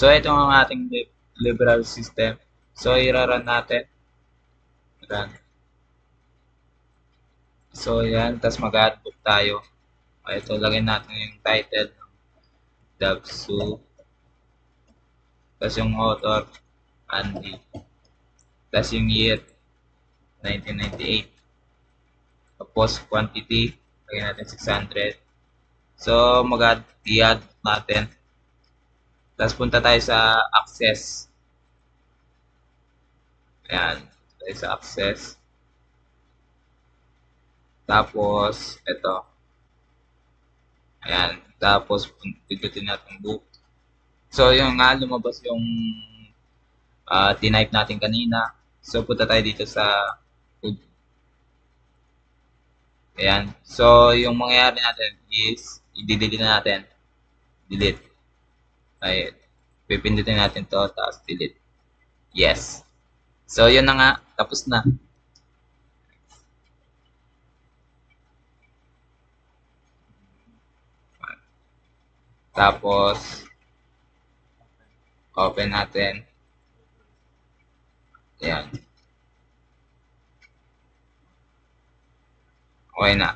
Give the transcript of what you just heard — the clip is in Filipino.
So, ito ang ating liberal system. So, i-run natin. Run. So, yan. Tapos mag-add book tayo. Ito, lagyan natin yung title. Dabsu. Tapos yung author, Andy. Tapos yung year, 1998. Tapos quantity, lagyan natin 600. So, i-add natin. Tapos punta tayo sa access. Ayan, tayo sa access. Tapos, ito. Ayan, tapos pindutin natin book. So, yung nga, lumabas yung tinype natin kanina. So, punta tayo dito sa food. Ayan. So, yung mangyayari natin is, i-delete na natin. Delete. Ay, pipindutin natin to, tapos delete. Yes. So, yun na nga. Tapos na. Tapos, open natin. Ayan. Okay na.